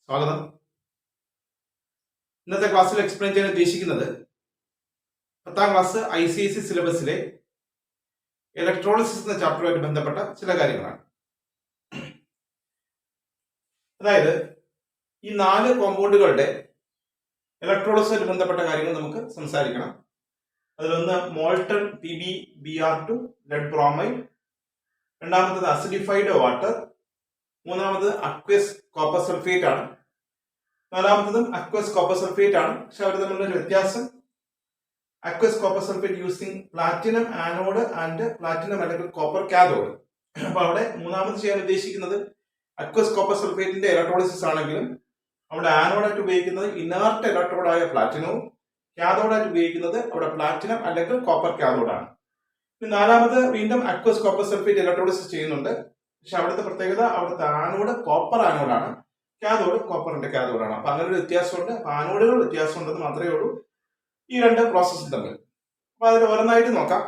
സ്വാഗതം. ഇന്നത്തെ ക്ലാസ്സിൽ എക്സ്പ്ലെയിൻ ചെയ്യാൻ ഉദ്ദേശിക്കുന്നത് 10ാം ക്ലാസ് ICSE സിലബസിലെ ഇലക്ട്രോളിസിസ് എന്ന ചാപ്റ്ററുമായിട്ട് ബന്ധപ്പെട്ട ചില കാര്യങ്ങളാണ്. അതായത് ഈ 4 കോമ്പൗണ്ടുകളുടെ ഇലക്ട്രോളിസുമായിട്ട് ബന്ധപ്പെട്ട കാര്യങ്ങൾ നമുക്ക് സംസാരിക്കണം. അതിലൊന്ന് മോൾട്ടൺ PbBr2 ലെഡ് ബ്രോമൈഡ്, രണ്ടാമത്തത് അസിഡിഫൈഡ് വാട്ടർ, മൂന്നാമത് അക്വസ് കോപ്പർ സൾഫേറ്റ് ആണ്, നാലാമത്തതും അക്വസ് കോപ്പർ സൾഫേറ്റ് ആണ്. പക്ഷെ അവർ തമ്മിലുള്ള ഒരു വ്യത്യാസം, aqueous copper sulphate using platinum anode and platinum അല്ലെങ്കിൽ കോപ്പർ കാഥോഡ്. അപ്പൊ അവിടെ മൂന്നാമത് ചെയ്യാൻ ഉദ്ദേശിക്കുന്നത് അക്വസ് കോപ്പർ സൾഫേറ്റിന്റെ ഇലക്ട്രോളിസിസ് ആണെങ്കിലും അവിടെ ആനോഡായിട്ട് ഉപയോഗിക്കുന്നത് ഇനേർട്ട് ഇലക്ട്രോഡായ പ്ലാറ്റിനവും കാഥോഡായിട്ട് ഉപയോഗിക്കുന്നത് അവിടെ പ്ലാറ്റിനം അല്ലെങ്കിൽ കോപ്പർ കാഥോഡാണ്. നാലാമത് വീണ്ടും അക്വസ് കോപ്പർ സൾഫേറ്റ് ഇലക്ട്രോളിസിസ് ചെയ്യുന്നുണ്ട്. പക്ഷെ അവിടുത്തെ പ്രത്യേകത അവിടുത്തെ ആനോഡ് കോപ്പർ ആനോഡാണ്, കാഥോഡ് കോപ്പറിന്റെ കാഥോഡാണ്. അപ്പൊ അങ്ങനെ ഒരു വ്യത്യാസമുണ്ട്. അപ്പൊ ആനോഡുകൾ വ്യത്യാസം ഉണ്ടെന്ന് മാത്രമേ ഉള്ളൂ ഈ രണ്ട് പ്രോസസ്സിൽ തമ്മിൽ. അപ്പൊ അതിൽ ഓരോന്നായിട്ട് നോക്കാം.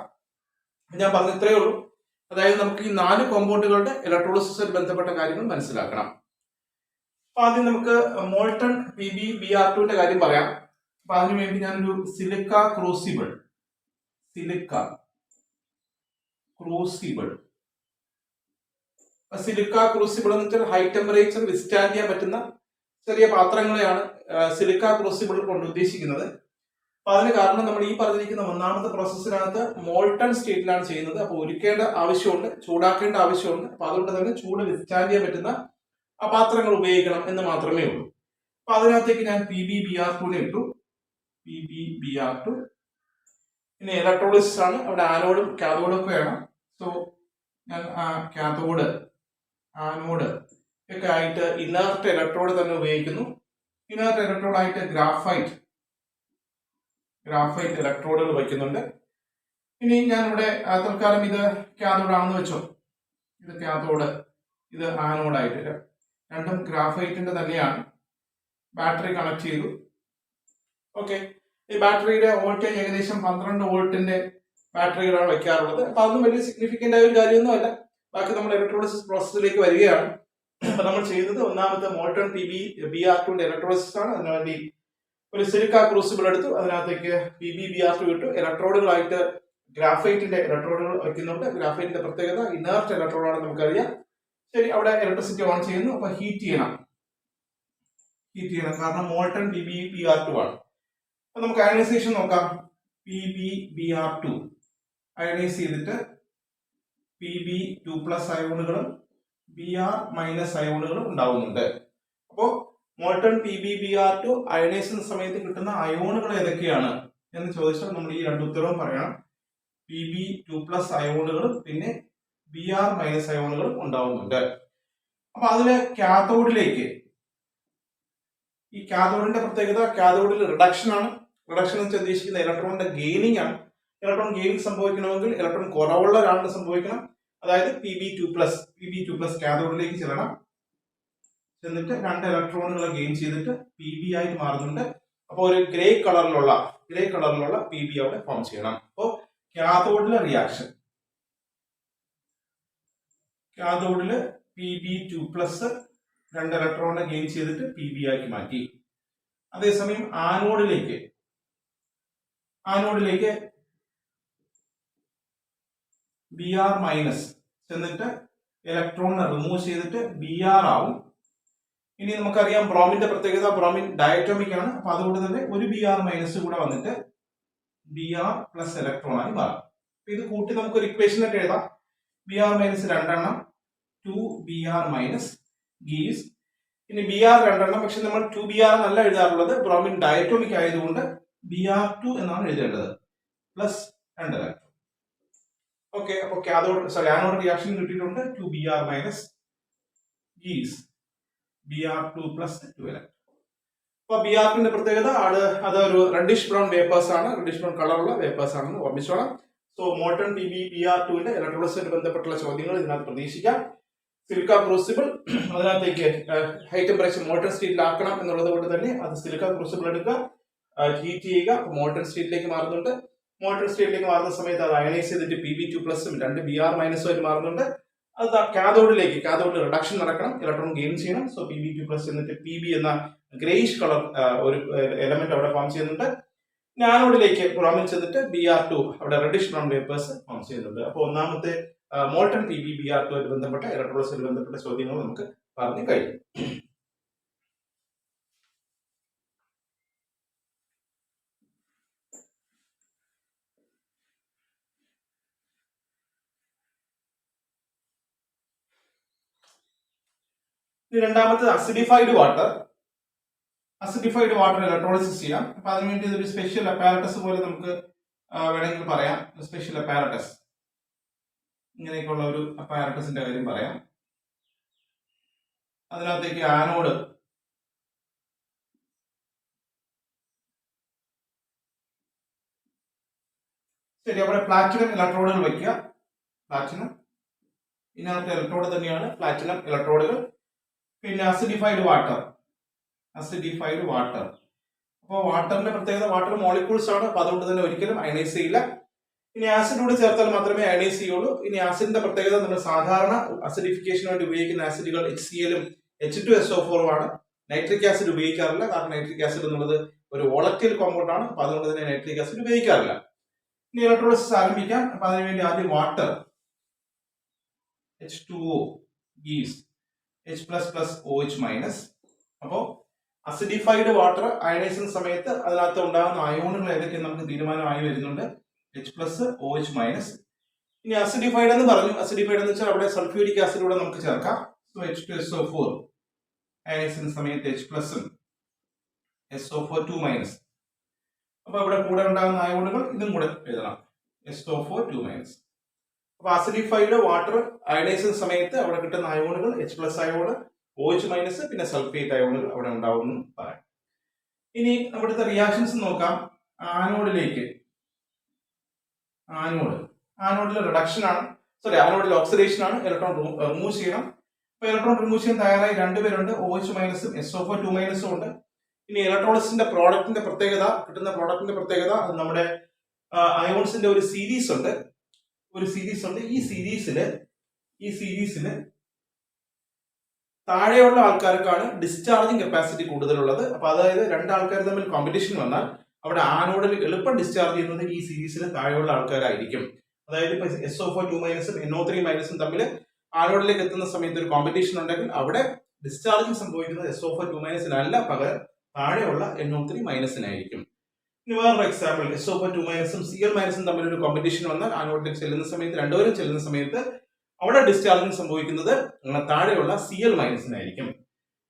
ഞാൻ പറഞ്ഞ ഇത്രയേ ഉള്ളൂ. അതായത് നമുക്ക് ഈ 4 കോമ്പൗണ്ടുകളുടെ ഇലക്ട്രോളിസിസുമായി ബന്ധപ്പെട്ട കാര്യങ്ങൾ മനസ്സിലാക്കണം. അപ്പൊ ആദ്യം നമുക്ക് മോൾട്ടൺ PbBr2ന്റെ കാര്യം പറയാം. അപ്പൊ അതിനുവേണ്ടി ഞാനൊരു സിലിക്ക ക്രൂസിബിൾ എന്ന് വെച്ചാൽ ഹൈ ടെമ്പറേച്ചർ വിസ്റ്റാൻഡ് ചെയ്യാൻ പറ്റുന്ന ചെറിയ പാത്രങ്ങളെയാണ് സിലിക്ക ക്രൂസിബിൾ കൊണ്ട് ഉദ്ദേശിക്കുന്നത്. അപ്പൊ അതിന് കാരണം നമ്മൾ ഈ പറഞ്ഞിരിക്കുന്ന ഒന്നാമത്തെ പ്രോസസ്സിനകത്ത് മോൾട്ടൺ സ്റ്റേറ്റിലാണ് ചെയ്യുന്നത്. അപ്പൊ ഒരുക്കേണ്ട ആവശ്യമുണ്ട്, ചൂടാക്കേണ്ട ആവശ്യമുണ്ട്. അപ്പൊ അതുകൊണ്ട് തന്നെ ചൂട് വിസ്റ്റാൻഡ് ചെയ്യാൻ പറ്റുന്ന ആ പാത്രങ്ങൾ ഉപയോഗിക്കണം എന്ന് മാത്രമേ ഉള്ളൂ. അപ്പൊ അതിനകത്തേക്ക് ഞാൻ PbBr2 ഇട്ടു. PbBr2 പിന്നെ ഇലക്ട്രോളിസിസ് ആണ്. അവിടെ ആനോഡും കാഥോഡും ഒക്കെ വേണം. സോ ഞാൻ കാഥോഡ് ആനോഡ് ഒക്കെ ആയിട്ട് ഇനേർട്ട് ഇലക്ട്രോഡ് തന്നെ ഉപയോഗിക്കുന്നു. ഇനേർട്ട് ഇലക്ട്രോഡ് ആയിട്ട് ഗ്രാഫൈറ്റ് ഇലക്ട്രോഡുകൾ വയ്ക്കുന്നുണ്ട്. ഇനി ഞാനിവിടെ തൽക്കാലം ഇത് കാഥോഡ് ആണെന്ന് വെച്ചോ. ഇത് കാഥോഡ്, ഇത് ആനോഡായിട്ട്, രണ്ടും ഗ്രാഫൈറ്റിന്റെ തന്നെയാണ്. ബാറ്ററി കണക്ട് ചെയ്തു. ഓക്കെ, ഈ ബാറ്ററിയുടെ വോൾട്ടേജ് ഏകദേശം 12 വോൾട്ടിന്റെ ബാറ്ററികളാണ് വെക്കാറുള്ളത്. അപ്പൊ അതൊന്നും വലിയ സിഗ്നിഫിക്കന്റ് ആയ ഒരു കാര്യമൊന്നും അല്ല. ബാക്കി നമ്മൾ ഇലക്ട്രോളിസിസ് പ്രോസസ്സിലേക്ക് വരികയാണ്. അപ്പൊ നമ്മൾ ചെയ്യുന്നത് ഒന്നാമത്തെ മോൾട്ടൺ PbBr2ന്റെ ഇലക്ട്രോളിസിസ് ആണ്. അതിനുവേണ്ടി ഒരു സിലിക്ക ക്രൂസിബിൾ എടുത്തു, അതിനകത്തേക്ക് PbBr2 ഇട്ടു. ഇലക്ട്രോഡുകളായിട്ട് ഗ്രാഫൈറ്റിന്റെ ഇലക്ട്രോഡുകൾ വയ്ക്കുന്നുണ്ട്. ഗ്രാഫൈറ്റിന്റെ പ്രത്യേകത ഇനേർട്ട് ഇലക്ട്രോഡാണ് നമുക്കറിയാം. ശരി, അവിടെ ഇലക്ട്രിസിറ്റി ഓൺ ചെയ്യുന്നു. അപ്പൊ ഹീറ്റ് ചെയ്യണം, കാരണം മോൾട്ടൺ PbBr2 ആണ്. അപ്പൊ നമുക്ക് അയണൈസേഷൻ നോക്കാം. PbBr2 അയണൈസ് ചെയ്തിട്ട് Pb2+ അയോണുകളും Br- അയോണുകളും ഉണ്ടാവുന്നുണ്ട്. അപ്പോ മോൾട്ടൺ PbBr2 അയണൈസ് ചെയ്യുന്ന സമയത്ത് കിട്ടുന്ന അയോണുകൾ ഏതൊക്കെയാണ് എന്ന് ചോദിച്ചാൽ നമ്മൾ ഈ രണ്ട് ഉത്തരവും പറയണം. Pb2+ അയോണുകളും പിന്നെ Br- അയോണുകളും ഉണ്ടാവുന്നുണ്ട്. അപ്പൊ അതില് കാഥോഡിലേക്ക്, ഈ കാഥോഡിന്റെ പ്രത്യേകത കാഥോഡിൽ റിഡക്ഷൻ ആണ്. റിഡക്ഷൻ എന്ന് ഉദ്ദേശിക്കുന്ന ഇലക്ട്രോണിന്റെ ഗെയിനിങ് ആണ്. ഇലക്ട്രോൺ ഗെയിനിങ് സംഭവിക്കണമെങ്കിൽ ഇലക്ട്രോൺ കുറവുള്ള ഒരാളിന് സംഭവിക്കണം. അതായത് Pb2+ കാഥോഡിലേക്ക് ചെല്ലണം. എന്നിട്ട് 2 ഇലക്ട്രോണുകളെ ഗെയിൻ ചെയ്തിട്ട് Pb ആയിട്ട് മാറുന്നുണ്ട്. അപ്പൊ ഒരു ഗ്രേ കളറിലുള്ള Pb അവിടെ ഫോം ചെയ്യണം. അപ്പോ കാഥോഡിലെ റിയാക്ഷൻ, കാഥോഡില് Pb2+ 2 ഇലക്ട്രോണിനെ ഗെയിൻ ചെയ്തിട്ട് Pb ആക്കി മാറ്റി. അതേസമയം ആനോഡിലേക്ക് Br- എന്നിട്ട് ഇലക്ട്രോണിനെ റിമൂവ് ചെയ്തിട്ട് Br ആവും. ഇനി നമുക്കറിയാം ബ്രോമിന്റെ പ്രത്യേകത, ബ്രോമിൻ ഡയറ്റോമിക് ആണ്. അപ്പൊ അതുകൊണ്ട് തന്നെ ഒരു Br- കൂടെ വന്നിട്ട് Br+ ഇലക്ട്രോൺ ആയി മാറും. ഇത് കൂട്ടി നമുക്കൊരു ഇക്വേഷൻ ആയിട്ട് എഴുതാം. Br- 2 2Br- ഗീവ്സ്, ഇനി Br 2, പക്ഷെ നമ്മൾ 2Br എന്നല്ല എഴുതാറുള്ളത്. ബ്രോമിൻ ഡയറ്റോമിക് ആയതുകൊണ്ട് Br2 എന്നാണ് എഴുതേണ്ടത്, പ്ലസ് 2 ഇലക്ട്രോൺ. ഓക്കെ, അപ്പൊ ആനോഡ് റിയാക്ഷൻ കിട്ടിയിട്ടുണ്ട്. 2Br- gives Br2 + 2 electron. അപ്പൊ Br2ന്റെ പ്രത്യേകത അതൊരു റെഡിഷ് ബ്രൗൺ വേപ്പേഴ്സ് ആണ്, റെഡിഷ് ബ്രൗൺ കളറുള്ള വേപ്പേഴ്സ് ആണെന്ന് ഓർമ്മിച്ചോളാം. സോ മോൾട്ടൺ PbBr2ന്റെ ഇലക്ട്രോളിസിസുമായി ബന്ധപ്പെട്ടുള്ള ചോദ്യങ്ങൾ ഇതിനകത്ത് പ്രതീക്ഷിക്കാം. സിലിക്ക ക്രൂസിബിൾ, അതിനകത്തേക്ക് ഹൈ ടെമ്പറേച്ചർ മോൾട്ടൺ സ്റ്റേറ്റിലാക്കണം എന്നുള്ളത് കൊണ്ട് തന്നെ അത് സിലിക്ക ക്രൂസിബിൾ എടുക്കുക, ഹീറ്റ് ചെയ്യുക. മോൾട്ടൺ സ്റ്റേറ്റിലേക്ക് മാറുന്നുണ്ട്. മോൾട്ടൺ സ്റ്റേറ്റിലേക്ക് മാറുന്ന സമയത്ത് അത് അയണൈസ് ചെയ്തിട്ട് Pb2+ഉം 2 Br- ആയിട്ട് മാറുന്നുണ്ട്. അത് കാഥോഡിൽ റിഡക്ഷൻ നടക്കണം, ഇലക്ട്രോൺ ഗെയിൻ ചെയ്യണം. സോ Pb2+ എന്നിട്ട് Pb എന്ന ഗ്രേയിഷ് കളർ ഒരു എലമെന്റ് അവിടെ ഫോം ചെയ്യുന്നുണ്ട്. ആനോഡിലേക്ക് ബ്രോമിൻ ചെന്നിട്ട് Br2 അവിടെ റെഡിഷ് ബ്രൗൺ വേപ്പേഴ്സ് ഫോം ചെയ്യുന്നുണ്ട്. അപ്പോൾ ഒന്നാമത്തെ മോൾട്ടൺ PbBr2 ആയിട്ട് ബന്ധപ്പെട്ട ഇലക്ട്രോളിസുമായി ബന്ധപ്പെട്ട ചോദ്യങ്ങൾ നമുക്ക് പറഞ്ഞു കഴിഞ്ഞു. രണ്ടാമത്തെ അസിഡിഫൈഡ് വാട്ടർ ഇലക്ട്രോളിസിസ് ചെയ്യാം. അപ്പൊ അതിനുവേണ്ടി ഒരു സ്പെഷ്യൽ അപ്പാരറ്റസ് പോലെ നമുക്ക് വേണമെങ്കിൽ പറയാം. സ്പെഷ്യൽ അപ്പാരറ്റസ്, ഇങ്ങനെയൊക്കെയുള്ള ഒരു അപ്പാരറ്റസിന്റെ കാര്യം പറയാം. അതിനകത്തേക്ക് ആനോഡ് ശരി, അവിടെ പ്ലാറ്റിനം ഇലക്ട്രോഡുകൾ വയ്ക്കുക. പ്ലാറ്റിനം ഇതിനകത്ത് ഇലക്ട്രോഡ് തന്നെയാണ് പ്ലാറ്റിനം ഇലക്ട്രോഡുകൾ. പിന്നെ അസിഡിഫൈഡ് വാട്ടർ. അപ്പോൾ വാട്ടറിന്റെ പ്രത്യേകത, വാട്ടർ മോളിക്യൂൾസ് ആണ്, അപ്പൊ അതുകൊണ്ട് തന്നെ ഒരിക്കലും അയണൈസ് ചെയ്യില്ല. ഇനി ആസിഡ് കൂടി ചേർത്താൽ മാത്രമേ അയണൈസ് ചെയ്യുള്ളൂ. ഇനി ആസിഡിന്റെ പ്രത്യേകത, നമ്മൾ സാധാരണ അസിഡിഫിക്കേഷന് വേണ്ടി ഉപയോഗിക്കുന്ന ആസിഡുകൾ HCl-ഉം H2SO4 ആണ്. നൈട്രിക് ആസിഡ് ഉപയോഗിക്കാറില്ല, കാരണം നൈട്രിക് ആസിഡ് എന്നുള്ളത് ഒരു വോളറ്റൈൽ കോമ്പൗണ്ട് ആണ്, അപ്പൊ അതുകൊണ്ട് തന്നെ നൈട്രിക് ആസിഡ് ഉപയോഗിക്കാറില്ല. ഇനി ഇലക്ട്രോളിസിസ് ആരംഭിക്കാം. അപ്പൊ അതിനുവേണ്ടി ആദ്യം വാട്ടർ H2O gives H++OH-. അപ്പോ അസിഡിഫൈഡ് വാട്ടർ അയണൈസ് ചെയ്യുന്ന സമയത്ത് അതിനകത്ത് ഉണ്ടാകുന്ന അയോണുകൾ ഏതൊക്കെയെന്ന് നമുക്ക് തീരുമാനമായി വരുന്നുണ്ട്. H+OH-. ഇനി അസിഡിഫൈഡ് എന്ന് പറഞ്ഞു. അസിഡിഫൈഡ് എന്ന് വെച്ചാൽ അവിടെ സൾഫ്യൂരിക് ആസിഡ് കൂടെ നമുക്ക് ചേർക്കാം. സോ H2SO4 അയണൈസ് ചെയ്യുന്ന സമയത്ത് H+ഉം SO4 2-. അപ്പൊ ഇവിടെ കൂടെ ഉണ്ടാകുന്ന അയോണുകൾ ഇതും കൂടെ എഴുതണം, SO4 2-. അപ്പൊ അസിഡിഫൈഡ് വാട്ടർ അയണൈസ് ചെയ്യുന്ന സമയത്ത് അവിടെ കിട്ടുന്ന അയോണുകൾ H+ അയോണ്, OH-, പിന്നെ സൾഫേറ്റ് അയോണുകൾ അവിടെ ഉണ്ടാവും പറയാം. ഇനി അവിടുത്തെ റിയാക്ഷൻസ് നോക്കാം. ആനോഡിൽ റിഡക്ഷൻ ആണ്, ആനോഡിൽ ഓക്സിഡേഷൻ ആണ്. ഇലക്ട്രോൺ റിമൂവ് ചെയ്യണം. അപ്പൊ ഇലക്ട്രോൺ റിമൂവ് ചെയ്യാൻ തയ്യാറായി രണ്ടുപേരുണ്ട്, OH-, SO4 ഉണ്ട്. ഇനി ഇലക്ട്രോളിസിന്റെ പ്രോഡക്റ്റിന്റെ പ്രത്യേകത, അത് നമ്മുടെ അയോൺസിന്റെ ഒരു സീരീസ് ഉണ്ട്. ഈ സീരീസില് താഴെയുള്ള ആൾക്കാർക്കാണ് ഡിസ്ചാർജിങ് കപ്പാസിറ്റി കൂടുതലുള്ളത്. അപ്പൊ അതായത് രണ്ടാൾക്കാർ തമ്മിൽ കോമ്പറ്റീഷൻ വന്നാൽ അവിടെ ആനോഡിൽ എളുപ്പം ഡിസ്ചാർജ് ചെയ്യുന്നത് ഈ സീരീസിൽ താഴെയുള്ള ആൾക്കാരായിരിക്കും. അതായത് ഇപ്പൊ SO4 2-ഉം NO3- തമ്മിൽ ആനോഡിലേക്ക് എത്തുന്ന സമയത്ത് ഒരു കോമ്പറ്റീഷൻ ഉണ്ടെങ്കിൽ അവിടെ ഡിസ്ചാർജിങ് സംഭവിക്കുന്നത് SO4 2-അല്ല, പകരം താഴെയുള്ള NO3- ഇനി വേറൊരു എക്സാമ്പിൾ, SO4 2-ഉം Cl- തമ്മിൽ ഒരു കോമ്പറ്റീഷൻ വന്നാൽ ആനോഡിലേക്ക് ചെല്ലുന്ന സമയത്ത്, രണ്ടുപേരും ചെല്ലുന്ന സമയത്ത് അവിടെ ഡിസ്ചാർജിങ് സംഭവിക്കുന്നത് താഴെയുള്ള Cl-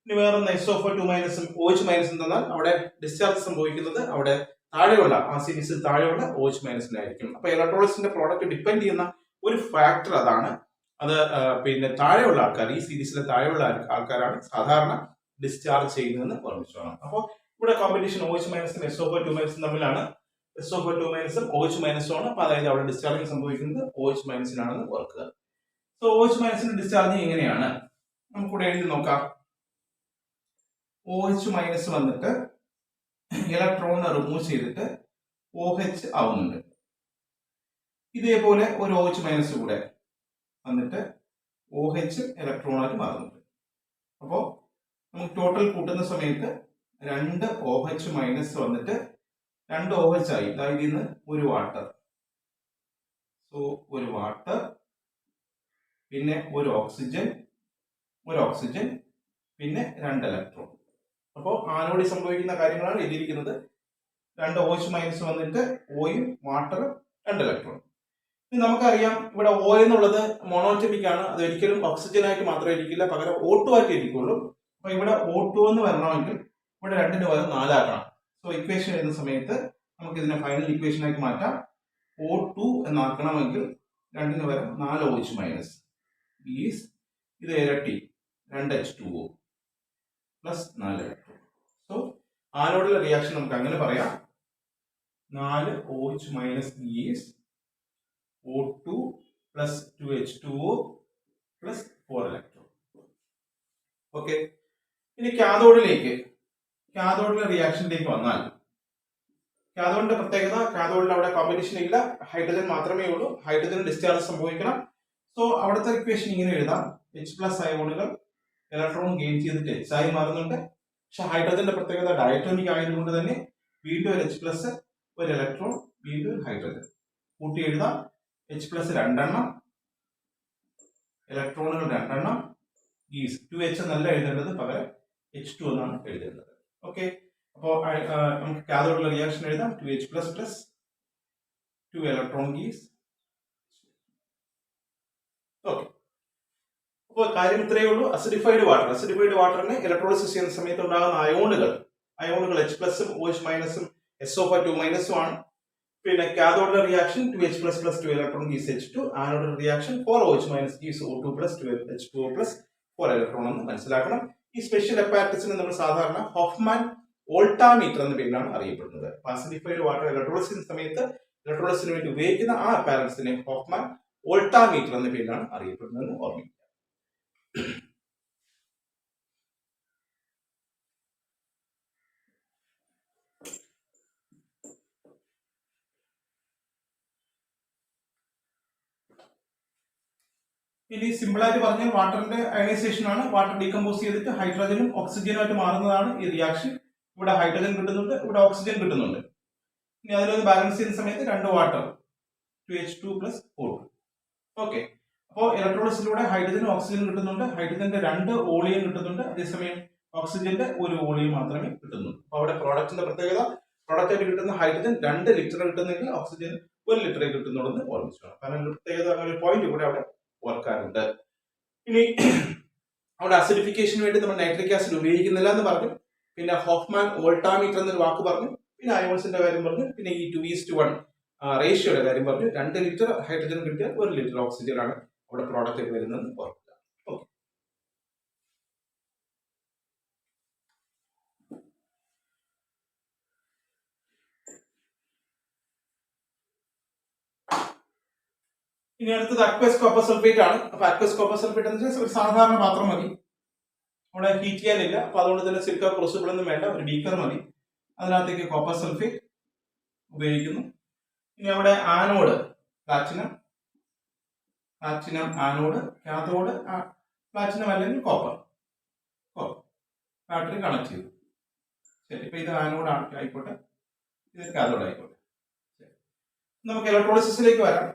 ഇനി വേറൊന്ന് SO4 2-ഉം OH- തന്നാൽ അവിടെ ഡിസ്ചാർജ് സംഭവിക്കുന്നത് അവിടെ താഴെയുള്ള ആ സീരീസിൽ താഴെയുള്ള OH- അപ്പൊ ഇലക്ട്രോളിസിന്റെ പ്രോഡക്റ്റ് ഡിപ്പെൻഡ് ചെയ്യുന്ന ഒരു ഫാക്ടർ അതാണ്. അത് പിന്നെ താഴെയുള്ള ആൾക്കാർ, ഈ സീരീസിലെ താഴെയുള്ള ആൾക്കാരാണ് സാധാരണ ഡിസ്ചാർജ് ചെയ്യുന്നതെന്ന് ഓർമ്മിച്ചോണം. അപ്പോൾ ഇവിടെ കോമ്പറ്റീഷൻ OH- SO4 2- തമ്മിലാണ്. SO4 2- OH- ആണ്. അപ്പൊ അതായത് അവിടെ ഡിസ്ചാർജിങ് സംഭവിക്കുന്നത് OH- ആണെന്ന് ഓർക്കുക. സോ OH- ഡിസ്ചാർജിങ് എങ്ങനെയാണ് നമുക്കിവിടെ എഴുതി നോക്കാം. OH- വന്നിട്ട് ഇലക്ട്രോണിനെ റിമൂവ് ചെയ്തിട്ട് OH ആവുന്നുണ്ട്. ഇതേപോലെ ഒരു OH- കൂടെ വന്നിട്ട് OH ഇലക്ട്രോണായിട്ട് മാറുന്നുണ്ട്. അപ്പോൾ നമുക്ക് ടോട്ടൽ കൂട്ടുന്ന സമയത്ത് 2 OH- വന്നിട്ട് 2 OH ആയി. അതായത് ഇന്ന് ഒരു വാട്ടർ, സോ ഒരു വാട്ടർ, പിന്നെ ഒരു ഓക്സിജൻ, പിന്നെ 2 ഇലക്ട്രോൺ. അപ്പോൾ ആനോഡിൽ സംഭവിക്കുന്ന കാര്യങ്ങളാണ് എഴുതിയിരിക്കുന്നത്. 2 OH- വന്നിട്ട് ഓയും വാട്ടറും 2 ഇലക്ട്രോൺ. ഇനി നമുക്കറിയാം ഇവിടെ O എന്നുള്ളത് മോണോറ്റമിക് ആണ്. അത് ഒരിക്കലും ഓക്സിജൻ ആയിട്ട് മാത്രമേ ഇരിക്കില്ല, പകരം O2 ആയിട്ട് ഇരിക്കുള്ളൂ. അപ്പൊ ഇവിടെ O2 എന്ന് വരണമെങ്കിൽ ഇവിടെ 2-ന് പകരം 4 ആക്കണം. സോ ഇക്വേഷൻ എഴുതുന്ന സമയത്ത് നമുക്ക് ഇതിനെ ഫൈനൽ ഇക്വേഷൻ ആയിട്ട് മാറ്റാം. O2 എന്നാക്കണമെങ്കിൽ 2-ന് പകരം 4 OH- ഈസ് ഇത് ഇരട്ടി 2 H2O പ്ലസ് 4 ഇലക്ട്രോൺ. സോ ആനോഡിലെ റിയാക്ഷൻ നമുക്ക് അങ്ങനെ പറയാം. 4 OH- is O2 plus 2 H2O plus 4 electron. Okay. ഇനി കാഥോഡിലെ റിയാക്ഷനിലേക്ക് വന്നാൽ, കാഥോഡിന്റെ പ്രത്യേകത, കാഥോഡിൽ അവിടെ കോമ്പറ്റീഷൻ ഇല്ല, ഹൈഡ്രജൻ മാത്രമേ ഉള്ളൂ. ഹൈഡ്രജൻ ഡിസ്ചാർജ് സംഭവിക്കണം. സോ അവിടുത്തെ ഇക്വേഷൻ ഇങ്ങനെ എഴുതാം, H പ്ലസ് അയോണുകൾ ഇലക്ട്രോൺ ഗെയിൻ ചെയ്തിട്ട് H ആയി മാറുന്നുണ്ട്. പക്ഷെ ഹൈഡ്രജന്റെ പ്രത്യേകത ഡയറ്റോമിക് ആയതുകൊണ്ട് തന്നെ വീണ്ടും ഒരു H പ്ലസ്, ഒരു ഇലക്ട്രോൺ, വീണ്ടും ഒരു ഹൈഡ്രജൻ കൂട്ടി എഴുതാം. H പ്ലസ് 2 എണ്ണം, ഇലക്ട്രോണുകൾ 2 എണ്ണം, ഗീസ് 2H എന്നല്ല എഴുതേണ്ടത്, പകരം H2 എന്നാണ് എഴുതേണ്ടത്. ഓക്കെ, അപ്പോൾ നമുക്ക് കാഥോഡിലെ റിയാക്ഷൻ എഴുതാം. 2H പ്ലസ് പ്ലസ് 2 ഇലക്ട്രോൺ ഗീസ്. ഓക്കെ, അപ്പോൾ കാര്യം ഇത്രയേ ഉള്ളൂ. അസിഡിഫൈഡ് വാട്ടറിന് ഇലക്ട്രോളിസിസ് ചെയ്യുന്ന സമയത്ത് ഉണ്ടാകുന്ന അയോണുകൾ H പ്ലസും OH മൈനസും SO2 മൈനസും ആണ്. പിന്നെ കാഥോഡിലെ reaction 2H plus plus 2 electron gives H2, ആനോഡിലെ റിയാക്ഷൻ 4OH minus gives O2 plus 2H2O plus 4 electron എന്ന് മനസ്സിലാക്കണം. ഈ സ്പെഷ്യൽ അപ്പാരറ്റസിനെ നമ്മൾ സാധാരണ ഹോഫ്മാൻ വോൾട്ടാമീറ്റർ എന്ന പേരിലാണ് അറിയപ്പെടുന്നത്. അസിഡിഫൈഡ് വാട്ടർ ഇലക്ട്രോളിസിസ് സമയത്ത് ഇലക്ട്രോളിസിന് വേണ്ടി ഉപയോഗിക്കുന്ന ആ അപ്പാരറ്റസിനെ ഹോഫ്മാൻ വോൾട്ടാമീറ്റർ എന്ന പേരിലാണ് അറിയപ്പെടുന്നത് ഓർമ്മിക്കുക. ഇനി സിമ്പിൾ ആയിട്ട് പറഞ്ഞാൽ വാട്ടറിന്റെ അയണൈസേഷൻ ആണ്. വാട്ടർ ഡീകമ്പോസ് ചെയ്തിട്ട് ഹൈഡ്രജനും ഓക്സിജനും ആയിട്ട് മാറുന്നതാണ് ഈ റിയാക്ഷൻ. ഇവിടെ ഹൈഡ്രജൻ കിട്ടുന്നുണ്ട്, ഇവിടെ ഓക്സിജൻ കിട്ടുന്നുണ്ട്. ഇനി അതിലൊന്ന് ബാലൻസ് ചെയ്യുന്ന സമയത്ത് 2 water 2H2 plus O2. Okay, അപ്പോൾ ഇലക്ട്രോളിസിലൂടെ ഹൈഡ്രജനും ഓക്സിജനും കിട്ടുന്നുണ്ട്. ഹൈഡ്രജന്റെ 2 ഓളിയം കിട്ടുന്നുണ്ട്, അതേസമയം ഓക്സിജന്റെ 1 ഓളിയം മാത്രമേ കിട്ടുന്നുള്ളൂ. അപ്പോൾ അവിടെ പ്രോഡക്റ്റിന്റെ പ്രത്യേകത, പ്രോഡക്റ്റ് ആയിട്ട് കിട്ടുന്ന ഹൈഡ്രജൻ 2 ലിറ്റർ കിട്ടുന്നെങ്കിൽ ഓക്സിജൻ 1 ലിറ്ററേ കിട്ടുന്നുള്ളൂ ഓർമ്മിച്ചു. കാരണം പ്രത്യേകത അങ്ങനെ ഒരു പോയിന്റ് കൂടെ അവിടെ ഓർക്കാറുണ്ട്. ഇനി അവിടെ അസിഡിഫിക്കേഷന് വേണ്ടി നമ്മൾ നൈട്രിക് ആസിഡ് ഉപയോഗിക്കുന്നില്ല എന്ന് പറഞ്ഞു. പിന്നെ ഹോഫ്മാൻ വോൾട്ടാമീറ്റർ എന്നൊരു വാക്ക് പറഞ്ഞു. പിന്നെ അയോൺസിന്റെ കാര്യം പറഞ്ഞു. പിന്നെ ഈ 2:1 റേഷ്യോയുടെ കാര്യം പറഞ്ഞു. 2 ലിറ്റർ ഹൈഡ്രജൻ കിട്ടിയാൽ 1 ലിറ്റർ ഓക്സിജൻ ആണ് അവിടെ പ്രോഡക്റ്റ് വരുന്നത് ഓർക്കുക. ഓക്കെ, ഇനി അടുത്തത് അക്വസ് കോപ്പർ സൾഫേറ്റ് ആണ്. അപ്പൊ അക്വസ് കോപ്പർ സൾഫേറ്റ് എന്ന് വെച്ചാൽ ഒരു സാധാരണ പാത്രം മതി, അവിടെ ഹീറ്റ് ചെയ്യാനില്ല. അപ്പൊ അതുകൊണ്ട് തന്നെ സിലിക്കൺ ക്രൂസിബിൾ ഒന്നും വേണ്ട, ഒരു ബീക്കർ മതി. അതിനകത്തേക്ക് കോപ്പർ സൾഫേറ്റ് ഉപയോഗിക്കുന്നു. ഇനി അവിടെ anode platinum anode, cathode platinum അല്ലെങ്കിൽ കോപ്പർ ബാറ്ററി കണക്ട് ചെയ്തു. ശരി, ഇപ്പൊ ഇത് ആനോഡ് ആയിക്കോട്ടെ, ഇത് കാഥോഡ് ആയിക്കോട്ടെ. നമുക്ക് ഇലക്ട്രോളിസിസിലേക്ക് വരാം.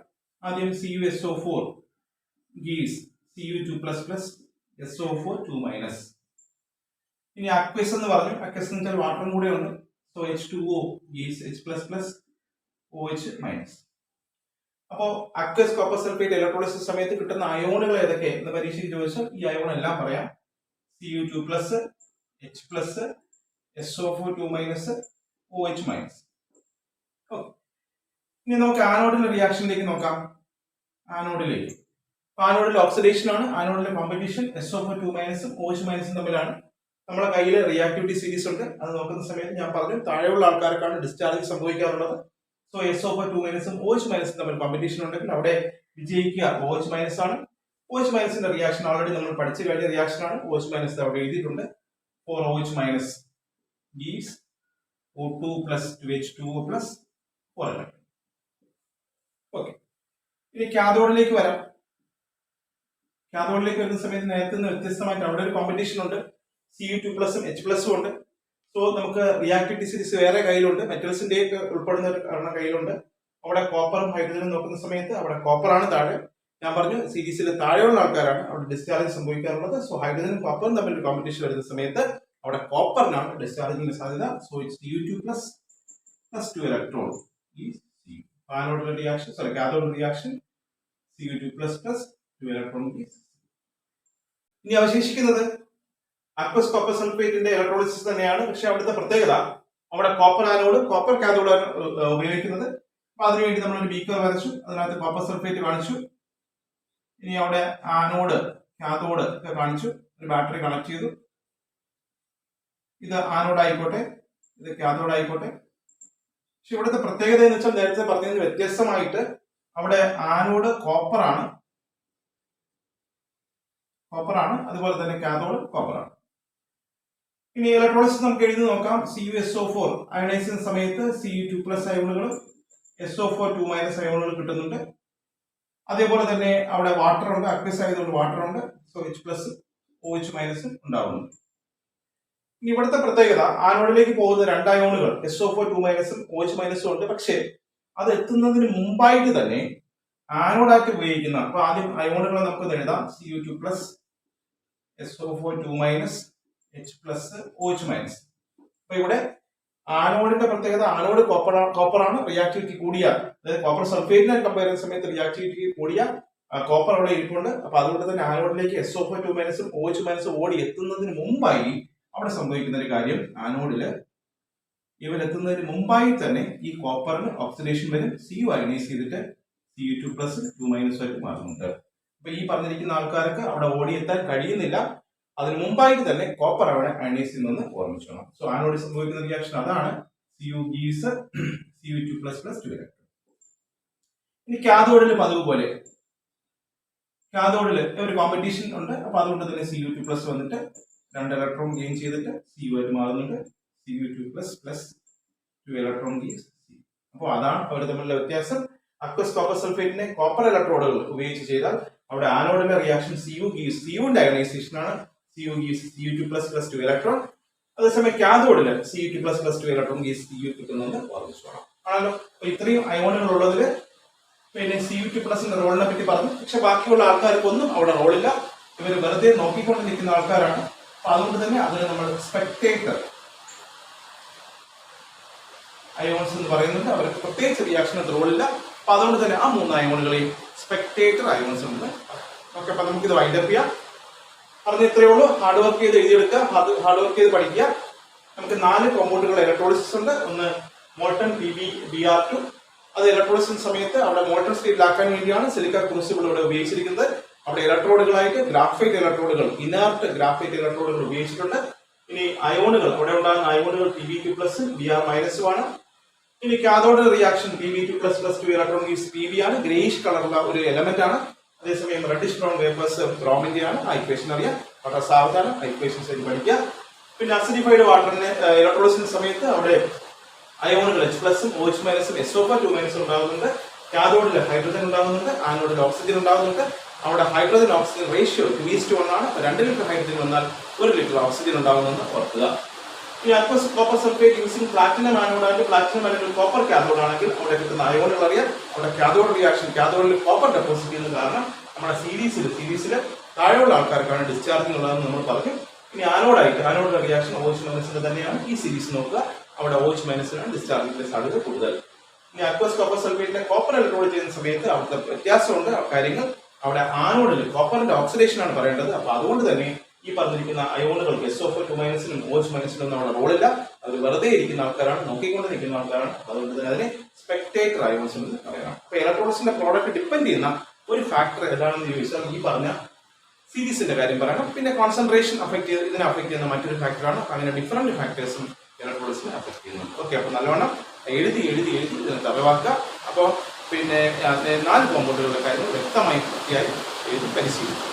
ആദ്യം CuSO4 ഗീസ് Cu2 plus plus SO4 2 minus. ഇനി അക്വസ് എന്ന് പറഞ്ഞു. അക്വസ് എന്ന് വെച്ചാൽ വാട്ടറും കൂടെ ഉണ്ട്. സോ H2O ഗീസ് H plus plus OH minus. അപ്പോ അക്വസ് കോപ്പർ സൾഫേറ്റ് ഇലക്ട്രോളിസിസ് സമയത്ത് കിട്ടുന്ന അയോണുകൾ ഏതൊക്കെ എന്ന് പരീക്ഷയ്ക്ക് ചോദിച്ചാൽ ഈ അയോൺ എല്ലാം പറയാം. Cu2 plus H plus SO4 2 minus OH minus. ഇനി നമുക്ക് ആനോഡിലെ റിയാക്ഷനിലേക്ക് നോക്കാം. ആനോഡിൽ ഓക്സിഡേഷൻ ആണ്. ആനോഡിലെ കോമ്പറ്റീഷൻ SO4 2 മൈനസും OH മൈനസും തമ്മിലാണ്. നമ്മുടെ കയ്യിൽ റിയാക്ടിവിറ്റി സീരീസ് ഉണ്ട്. അത് നോക്കുന്ന സമയത്ത് ഞാൻ പറഞ്ഞു താഴെയുള്ള ആൾക്കാർക്കാണ് ഡിസ്ചാർജ് സംഭവിക്കാറുള്ളത്. സോ SO4 2 മൈനസും OH മൈനസും തമ്മിൽ കോമ്പറ്റീഷൻ ഉണ്ടെങ്കിൽ അവിടെ വിജയിക്കുക OH മൈനസ് ആണ്. OH മൈനസിന്റെ റിയാക്ഷൻ ഓൾറെഡി നമ്മൾ പഠിച്ചു കഴിഞ്ഞ റിയാക്ഷൻ ആണ്. OH മൈനസ് അവിടെ എഴുതിയിട്ടുണ്ട്. 4OH minus gives O2 plus 2H2O plus 4. Okay, ഇനി കാഥോഡിലേക്ക് വരാം. കാഥോഡിലേക്ക് വരുന്ന സമയത്ത് നേരത്തെ നിന്ന് വ്യത്യസ്തമായിട്ട് അവിടെ ഒരു കോമ്പറ്റീഷൻ ഉണ്ട്. Cu2 പ്ലസും H പ്ലസും ഉണ്ട്. സോ നമുക്ക് റിയാക്ടിവിറ്റി സീരീസ് വേറെ കയ്യിലുണ്ട്, മെറ്റൽസിന്റെ ഒക്കെ ഉൾപ്പെടുന്ന ഒരു കയ്യിലുണ്ട്. അവിടെ കോപ്പറും ഹൈഡ്രജനും നോക്കുന്ന സമയത്ത് അവിടെ കോപ്പറാണ് താഴെ. ഞാൻ പറഞ്ഞു സീരീസിൽ താഴെയുള്ള ആൾക്കാരാണ് അവിടെ ഡിസ്ചാർജ് സംഭവിക്കാറുള്ളത്. സോ ഹൈഡ്രജനും കോപ്പറും തമ്മിൽ ഒരു കോമ്പറ്റീഷൻ വരുന്ന സമയത്ത് അവിടെ കോപ്പറിനാണ് ഡിസ്ചാർജിന്റെ സാധ്യത. So it's Cu2 plus 2 electron ഈ ആനോഡിലെ റിയാക്ഷൻ, കാഥോഡിലെ റിയാക്ഷൻ Cu2 പ്ലസ് 2 ഇലക്ട്രോൺ. ഇനി അവശേഷിക്കുന്നത് അക്വസ് കോപ്പർ സൾഫേറ്റിന്റെ ഇലക്ട്രോളിസിസ് തന്നെയാണ്. പക്ഷെ അവിടുത്തെ പ്രത്യേകത അവിടെ കോപ്പർ ആനോഡ് കോപ്പർ കാഥോഡാണ് ഉപയോഗിക്കുന്നത്. അപ്പൊ അതിനുവേണ്ടി നമ്മൾ ഒരു ബീക്കർ വരച്ചു, അതിനകത്ത് കോപ്പർ സൾഫേറ്റ് കാണിച്ചു. ഇനി അവിടെ ആനോഡ് കാഥോഡ് ഒക്കെ കാണിച്ചു, ഒരു ബാറ്ററി കണക്ട് ചെയ്തു. ഇത് ആനോഡ് ആയിക്കോട്ടെ, ഇത് കാഥോഡ് ആയിക്കോട്ടെ. പക്ഷെ ഇവിടുത്തെ പ്രത്യേകത എന്ന് വെച്ചാൽ നേരത്തെ പറഞ്ഞതിന് വ്യത്യസ്തമായിട്ട് അവിടെ ആനോഡ് കോപ്പറാണ്, അതുപോലെ തന്നെ കാഥോഡ് കോപ്പറാണ്. ഇനി ഇലക്ട്രോളിസിസ് നമുക്ക് എഴുതി നോക്കാം. CuSO4 അയണൈസ് ചെയ്യുന്ന സമയത്ത് Cu2 പ്ലസ് അയോണുകൾ SO4 2 മൈനസ് അയോണുകൾ കിട്ടുന്നുണ്ട്. അതേപോലെ തന്നെ അവിടെ വാട്ടർ ഉണ്ട്, അക്വസ് ആയതുകൊണ്ട് വാട്ടർ ഉണ്ട്. സോ എച്ച് പ്ലസ് OH മൈനസും ഉണ്ടാവുന്നുണ്ട്. ഇനി ഇവിടുത്തെ പ്രത്യേകത ആനോഡിലേക്ക് പോകുന്ന 2 അയോണുകൾ SO4 2 OH മൈനസും ഉണ്ട്. പക്ഷേ അത് എത്തുന്നതിന് മുമ്പായിട്ട് തന്നെ ആനോഡായിട്ട് ഉപയോഗിക്കുന്ന, അപ്പൊ ആദ്യം അയോണുകളെ നമുക്ക് എഴുതാം. Cu2 plus SO4 2 H plus OH minus. അപ്പൊ ഇവിടെ ആനോഡിന്റെ പ്രത്യേകത ആനോഡ് കോപ്പറാണ്. റിയാക്ടിവിറ്റി കൂടിയ, അതായത് കോപ്പർ സൾഫേറ്റിനെ കമ്പയർ ചെയ്യുന്ന സമയത്ത് റിയാക്ടിവിറ്റി കൂടിയ കോപ്പർ അവിടെ ഇരിപ്പുണ്ട്. അപ്പൊ അതുകൊണ്ട് തന്നെ ആനോഡിലേക്ക് SO4 2 OH മൈനസ് ഓടി എത്തുന്നതിന് മുമ്പായി അവിടെ സംഭവിക്കുന്ന ഒരു കാര്യം, ആനോഡില് ഇവൻ എത്തുന്നതിന് മുമ്പായി തന്നെ ഈ കോപ്പറിന് ഓക്സിഡേഷൻ വരും. Cu അയനൈസ് ചെയ്തിട്ട് Cu2 പ്ലസ് 2 ആയിട്ട് മാറുന്നുണ്ട്. അപ്പൊ ഈ പറഞ്ഞിരിക്കുന്ന ആൾക്കാർക്ക് അവിടെ ഓടിയെത്താൻ കഴിയുന്നില്ല. അതിന് മുമ്പായിട്ട് തന്നെ കോപ്പർ അവിടെ അയനൈസ് ചെയ്യുന്നെന്ന് ഓർമ്മിച്ചോണം. സോ ആനോഡ് സംഭവിക്കുന്ന റിയാക്ഷൻ അതാണ്. Cu gives Cu2 plus 2 electron. ഇനി കാഥോഡിലും അതുപോലെ, കാഥോഡില് ഒരു കോമ്പറ്റീഷൻ ഉണ്ട്. അപ്പൊ അതുകൊണ്ട് തന്നെ Cu2 പ്ലസ് വന്നിട്ട് 2 ഇലക്ട്രോൺ ഗെയിൻ ചെയ്തിട്ട് Cu ആയിട്ട് മാറുന്നുണ്ട്. Cu2 plus 2 electron gains. അപ്പോൾ അതാണ് അവർ തമ്മിലുള്ള വ്യത്യാസം. അക്വസ് കോപ്പർ സൾഫേറ്റിനെ കോപ്പർ ഇലക്ട്രോഡുകൾ ഉപയോഗിച്ച് ചെയ്താൽ അവിടെ ആനോഡിന്റെ റിയാക്ഷൻ Cuന്റെ അയനൈസേഷൻ ആണ്. Cu gives Cu2 plus 2 electron. അതേസമയം കാഥോഡില് Cu2 പ്ലസ് 2 ഇലക്ട്രോൺ ഗീസ് Cu കിട്ടുന്നുണ്ട് ഓർമ്മിച്ചോണം. ആണല്ലോ. അപ്പൊ ഇത്രയും അയോണുകൾ ഉള്ളതിൽ പിന്നെ Cu2 പ്ലസിന്റെ റോളിനെ പറ്റി പറഞ്ഞു. പക്ഷെ ബാക്കിയുള്ള ആൾക്കാർക്കൊന്നും അവിടെ റോളില്ല. ഇവർ വെറുതെ നോക്കിക്കൊണ്ട് നിൽക്കുന്ന ആൾക്കാരാണ്. അപ്പൊ അതുകൊണ്ട് തന്നെ അതിന് നമ്മൾ സ്പെക്ടേറ്റർ അയോൺസ് എന്ന് പറയുന്നുണ്ട്. അവർക്ക് പ്രത്യേകിച്ച് റിയാക്ഷന് റോളില്ല. അപ്പൊ അതുകൊണ്ട് തന്നെ ആ 3 അയോണുകളെയും സ്പെക്ടേറ്റർ അയോൺസ് ഉണ്ട്. ഓക്കെ, അപ്പൊ നമുക്ക് ഇത് വൈൻഡപ്പ് ചെയ്യാം. പറഞ്ഞ ഇത്രയേ ഉള്ളൂ. ഹാർഡ് വർക്ക് ചെയ്ത് എഴുതിയെടുക്കുക, ഹാർഡ് വർക്ക് ചെയ്ത് പഠിക്കുക. നമുക്ക് 4 കോമ്പൗണ്ടുകൾ ഇലക്ട്രോളിസിസ് ഉണ്ട്. ഒന്ന് മോൾട്ടൺ PbBr2. അത് ഇലക്ട്രോളിസിസ് സമയത്ത് അവിടെ മോൾട്ടൺ സ്റ്റേറ്റിലാക്കാൻ വേണ്ടിയാണ് സിലിക്ക ക്രൂസിബിൾ ഇവിടെ ഉപയോഗിച്ചിരിക്കുന്നത്. അവിടെ ഇലക്ട്രോഡുകളായിട്ട് ഗ്രാഫൈറ്റ് ഇലക്ട്രോഡുകൾ, ഇനർട്ട് ഗ്രാഫൈറ്റ് ഇലക്ട്രോഡുകൾ ഉപയോഗിച്ചിട്ടുണ്ട്. ഇനി അയോണുകൾ, അവിടെ ഉണ്ടാകുന്ന അയോണുകൾ Pb2 പ്ലസ് Br മൈനസും ആണ്. ഇനി cathode reaction Pb2 plus 2 electron gives Pb ആണ്. ഗ്രേയിഷ് കളറുള്ള ഒരു എലമെന്റ് ആണ്. അതേസമയം റെഡിഷ് ബ്രൗൺ വേപ്പേഴ്സ് ബ്രോമിന്റെ ആണ്. ആ ഇക്വേഷൻ അറിയാം, വളരെ സാവധാനം ആ ഇക്വേഷൻസ് ആയിട്ട് പഠിക്കുക. പിന്നെ അസിഡിഫൈഡ് വാട്ടറിന് ഇലക്ട്രോളിസിന്റെ സമയത്ത് അവിടെ അയോണുകൾ H പ്ലസും OH മൈനസും SO4 2 ഉണ്ടാകുന്നുണ്ട്. കാഥോഡിൽ ഹൈഡ്രജൻ ഉണ്ടാകുന്നുണ്ട്, ആനോഡിൽ ഓക്സിജൻ ഉണ്ടാകുന്നുണ്ട്. അവിടെ ഹൈഡ്രജൻ ഓക്സിജൻ റേഷ്യോ 2:1 ആണ്. 2 ലിറ്റർ ഹൈഡ്രജൻ വന്നാൽ 1 ലിറ്റർ ഓക്സിജൻ ഉണ്ടാകുമെന്ന് ഓർക്കുക. ഈ aqueous copper sulphate using platinum ആനോഡായിട്ട്, പ്ലാറ്റിനം അല്ലെങ്കിൽ കോപ്പർ കാഥോഡ് ആണെങ്കിൽ അവിടെ കിട്ടുന്ന അയോണുകൾ അറിയാം. അവിടെ കാഥോഡ് റിയാക്ഷൻ, കാഥോഡിൽ കോപ്പർ ഡെപ്പോസിറ്റ് ചെയ്യുന്ന കാരണം നമ്മുടെ സീരീസിൽ താഴെയുള്ള ആൾക്കാർക്കാണ് ഡിസ്ചാർജിങ് ഉള്ളതെന്ന് നമ്മൾ പറഞ്ഞു. ഇനി ആനോഡ് റിയാക്ഷൻ OH മൈനസിന്റെ തന്നെയാണ്. ഈ സീരീസ് നോക്കുക, അവിടെ OH മൈനസിനാണ് ഡിസ്ചാർജിന്റെ സാധ്യത കൂടുതൽ. ഇനി അക്വസ് കോപ്പർ സൾഫേറ്റിനെ കോപ്പർ ഇലക്ട്രോഡ് ചെയ്യുന്ന സമയത്ത് അവിടുത്തെ വ്യത്യാസമുണ്ട്. കാര്യങ്ങൾ അവിടെ ആനോഡിൽ കോപ്പറിന്റെ ഓക്സിഡേഷൻ ആണ് പറയേണ്ടത്. അപ്പൊ അതുകൊണ്ട് തന്നെ ഈ പറഞ്ഞിരിക്കുന്ന അയോണുകൾക്ക് SO4 2 OH മൈനസിനും അവിടെ റോളില്ല. അവർ വെറുതെ ഇരിക്കുന്ന ആൾക്കാരാണ്, നോക്കിക്കൊണ്ട് നിൽക്കുന്ന ആൾക്കാരാണ്. അതുകൊണ്ട് തന്നെ അതിനെ സ്പെക്ടേറ്റർ അയോൺസ് എന്ന് പറയാം. അപ്പൊ ഇലക്ട്രോണിക്സിന്റെ പ്രോഡക്റ്റ് ഡിപ്പെൻഡ് ചെയ്യുന്ന ഒരു ഫാക്ടർ ഏതാണെന്ന് ചോദിച്ചാൽ ഈ പറഞ്ഞ സീരീസിന്റെ കാര്യം പറയണം. പിന്നെ കോൺസെൻട്രേഷൻ ഇതിനെ അഫക്ട് ചെയ്യുന്ന മറ്റൊരു ഫാക്ടറാണ്. അങ്ങനെ ഡിഫറെന്റ് ഫാക്ടേഴ്സും ഇലക്ട്രോണിക്സിനെ അഫക്ട് ചെയ്യുന്നുണ്ട്. ഓക്കെ, അപ്പൊ നല്ലവണ്ണം എഴുതി ഇതിനെ തറവാക്കുക. അപ്പോൾ പിന്നെ 4 കോമ്പൗണ്ടുകളുടെ കാര്യം വ്യക്തമായി എഴുതി പരിശീലിക്കും.